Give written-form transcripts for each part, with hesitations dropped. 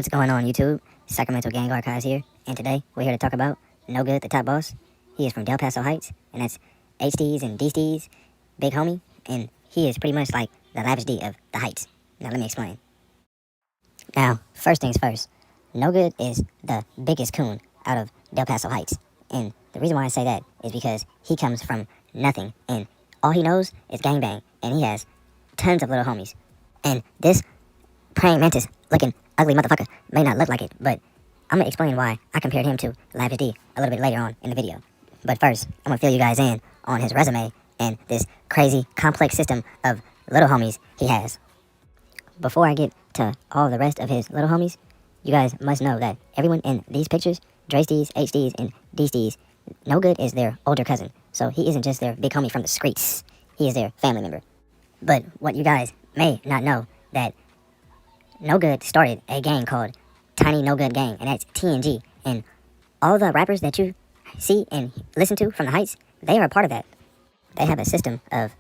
What's going on, YouTube? Sacramento Gang Archives here, and today we're here to talk about NoGood, the top boss. He is from Del Paso Heights, and that's HT's and DSteez, big homie, and he is pretty much like the Lavish D of the Heights. Now let me explain. Now, first things first, NoGood is the biggest coon out of Del Paso Heights, and the reason why I say that is because he comes from nothing, and all he knows is gangbang, and he has tons of little homies. And this praying mantis looking ugly motherfucker may not look like it, but I'm going to explain why I compared him to Lavish D a little bit later on in the video. But first, I'm going to fill you guys in on his resume and this crazy complex system of little homies he has. Before I get to all the rest of his little homies, you guys must know that everyone in these pictures, DSteez, HT's, and DSteez, NoGood is their older cousin. So he isn't just their big homie from the streets. He is their family member. But what you guys may not know, that NoGood started a gang called Tiny NoGood Gang, and that's TNG. And all the rappers that you see and listen to from the Heights, they are a part of that. They have a system of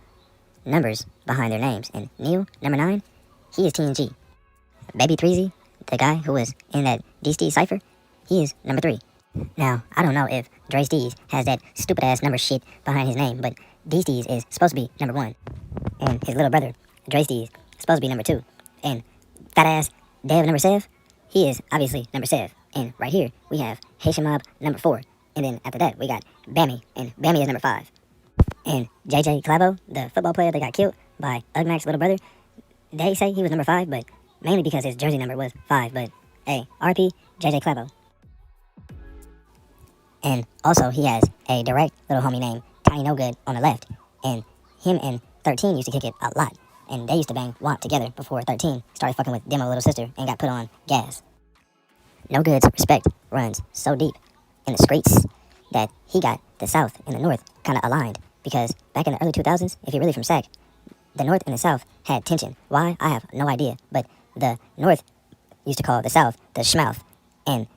numbers behind their names. And Neil, number 9, he is TNG. Baby Threezy, the guy who was in that DSteez cipher, he is number 3. Now, I don't know if DSteez has that stupid ass number shit behind his name, but DSteez is supposed to be number 1. And his little brother, DSteez, is supposed to be number 2. And fat ass Dev number 7, he is obviously number 7. And right here, we have Haitian Mob number 4. And then after that, we got Bammy, and Bammy is number 5. And JJ Clavo, the football player that got killed by Ugmac's little brother, they say he was number 5, but mainly because his jersey number was 5. But hey, RP JJ Clavo. And also, he has a direct little homie named Tiny NoGood on the left. And him and 13 used to kick it a lot. And they used to bang WAP together before 13 started fucking with Demo little sister and got put on gas. NoGood's respect runs so deep in the streets that he got the South and the North kind of aligned. Because back in the early 2000s, if you're really from Sac, the North and the South had tension. Why? I have no idea. But the North used to call the South the Schmouth. And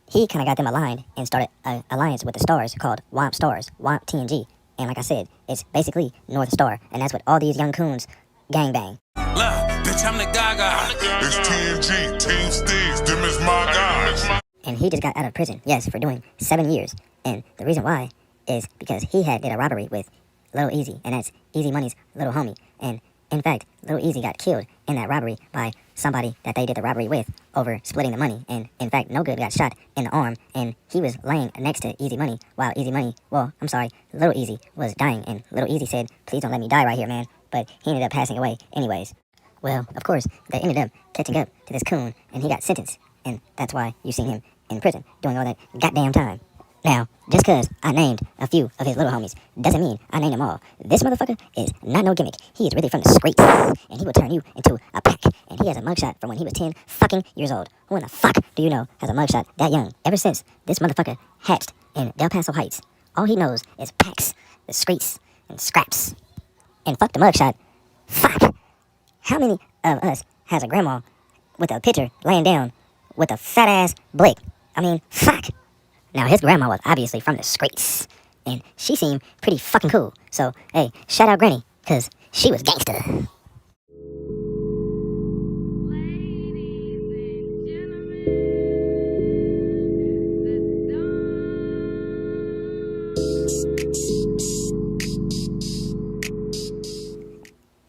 he kind of got them aligned and started an alliance with the Stars called WAMP Stars, WAMP TNG. And like I said, it's basically North Star. And that's what all these young coons gangbang. Look, bitch, I'm the Gaga. It's TNG, DSteez, them is my guys. And he just got out of prison, yes, for doing 7 years. And the reason why is because he did a robbery with Lil Easy, and that's Easy Money's little homie. And in fact, Lil Easy got killed in that robbery by somebody that they did the robbery with over splitting the money. And in fact, NoGood got shot in the arm, and he was laying next to Easy Money while Lil Easy was dying. And Lil Easy said, "Please don't let me die right here, man." But he ended up passing away anyways. Well, of course, they ended up catching up to this coon, and he got sentenced. And that's why you see him in prison doing all that goddamn time. Now, just because I named a few of his little homies doesn't mean I named them all. This motherfucker is not no gimmick. He is really from the streets, and he will turn you into a pack. And he has a mugshot from when he was 10 fucking years old. Who in the fuck do you know has a mugshot that young? Ever since this motherfucker hatched in Del Paso Heights, all he knows is packs, the streets, and scraps. And fuck the mugshot. Fuck! How many of us has a grandma with a picture laying down with a fat ass blick? I mean, fuck! Now, his grandma was obviously from the streets, and she seemed pretty fucking cool. So, hey, shout out Granny, because she was gangster.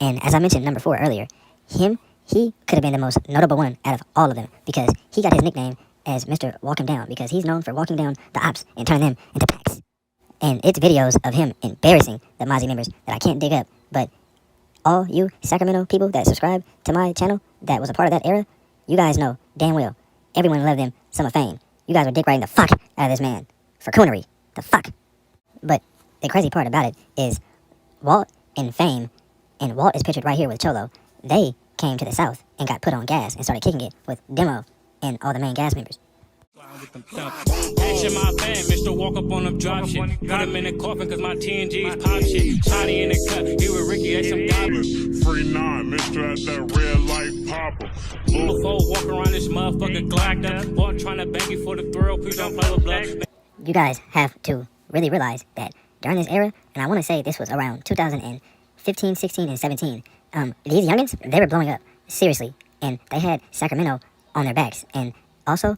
And as I mentioned number 4 earlier, he could have been the most notable one out of all of them, because he got his nickname as Mr. Walk Him Down, because he's known for walking down the ops and turning them into packs. And it's videos of him embarrassing the Mozzie members that I can't dig up, but all you Sacramento people that subscribe to my channel that was a part of that era, you guys know damn well everyone loved them some of fame. You guys were dick riding the fuck out of this man for coonery. The fuck. But the crazy part about it is Walt and Fame, and Walt is pictured right here with Cholo, they came to the South and got put on gas and started kicking it with Demo and all the main gas members. Action my band, Mr. Walk up on them drop shit. Put him in the coffin cause my TNG's pop shit. Shotty in the cut, he with Ricky at some goblins. Free 9, Mr. at that red light popper. Before walk around this motherfucker glocked up. Walk trying to bang you for the thrill, please don't play with blood. You guys have to really realize that during this era, and I want to say this was around 2015, 16, and 17, these youngins, they were blowing up, seriously, and they had Sacramento on their backs, and Also,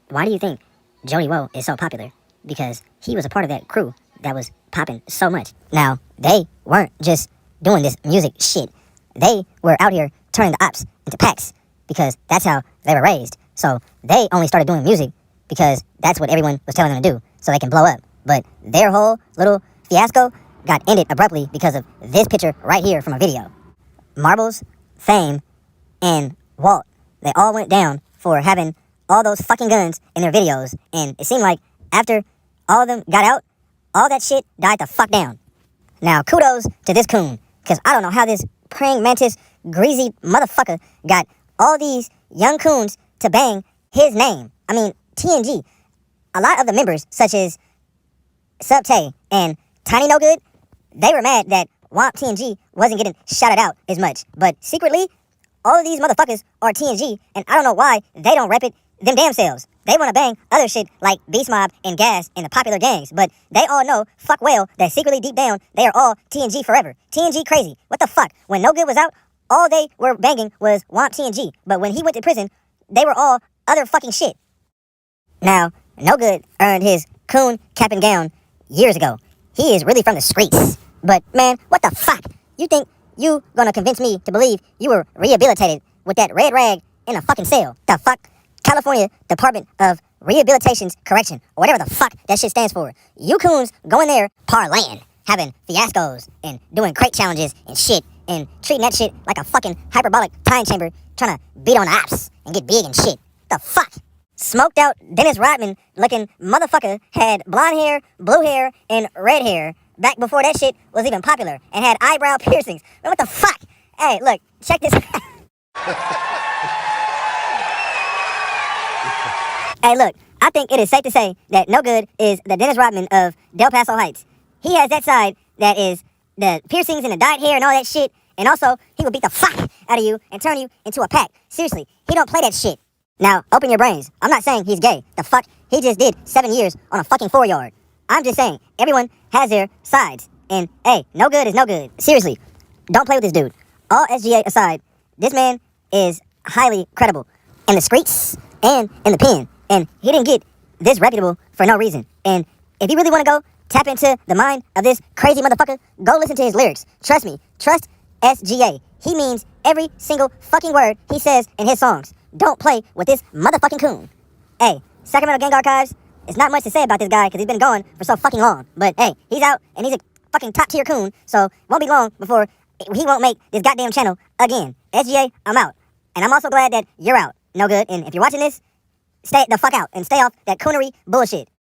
why do you think Jody Woe is so popular? Because he was a part of that crew that was popping so much. Now, they weren't just doing this music shit. They were out here turning the ops into packs because that's how they were raised. So they only started doing music because that's what everyone was telling them to do so they can blow up. But their whole little fiasco got ended abruptly because of this picture right here from a video. Marbles, Fame, and Walt, they all went down for having all those fucking guns in their videos, and it seemed like after all of them got out, all that shit died the fuck down. Now, kudos to this coon, because I don't know how this praying mantis, greasy motherfucker got all these young coons to bang his name. I mean, TNG, a lot of the members, such as Sub Tay and Tiny NoGood, they were mad that Womp TNG wasn't getting shouted out as much. But secretly, all of these motherfuckers are TNG, and I don't know why they don't rep it them damn selves. They want to bang other shit like Beast Mob and Gas and the popular gangs, but they all know fuck well that secretly deep down they are all TNG forever. TNG crazy. What the fuck? When NoGood was out, all they were banging was Womp TNG, but when he went to prison, they were all other fucking shit. Now, NoGood earned his coon cap and gown years ago. He is really from the streets. But man, what the fuck? You think you gonna convince me to believe you were rehabilitated with that red rag in a fucking cell? The fuck? California Department of Rehabilitation's Correction, or whatever the fuck that shit stands for. You coons go in there parlaying, having fiascos, and doing crate challenges and shit, and treating that shit like a fucking hyperbolic time chamber, trying to beat on the ops and get big and shit. The fuck? Smoked out Dennis Rodman looking motherfucker had blonde hair, blue hair, and red hair back before that shit was even popular, and had eyebrow piercings. Man, what the fuck? Hey, look, check this. Hey, look, I think it is safe to say that NoGood is the Dennis Rodman of Del Paso Heights. He has that side that is the piercings and the dyed hair and all that shit, and also, he will beat the fuck out of you and turn you into a pack. Seriously, he don't play that shit. Now, open your brains. I'm not saying he's gay. The fuck? He just did 7 years on a fucking 4-yard. I'm just saying, everyone has their sides. And, hey, NoGood is NoGood. Seriously, don't play with this dude. All SGA aside, this man is highly credible in the streets and in the pen. And he didn't get this reputable for no reason. And if you really want to go tap into the mind of this crazy motherfucker, go listen to his lyrics. Trust me. Trust SGA. He means every single fucking word he says in his songs. Don't play with this motherfucking coon. Hey, Sacramento Gang Archives, it's not much to say about this guy because he's been gone for so fucking long. But hey, he's out and he's a fucking top tier coon. So it won't be long before he won't make this goddamn channel again. SGA, I'm out. And I'm also glad that you're out. NoGood. And if you're watching this, stay the fuck out and stay off that coonery bullshit.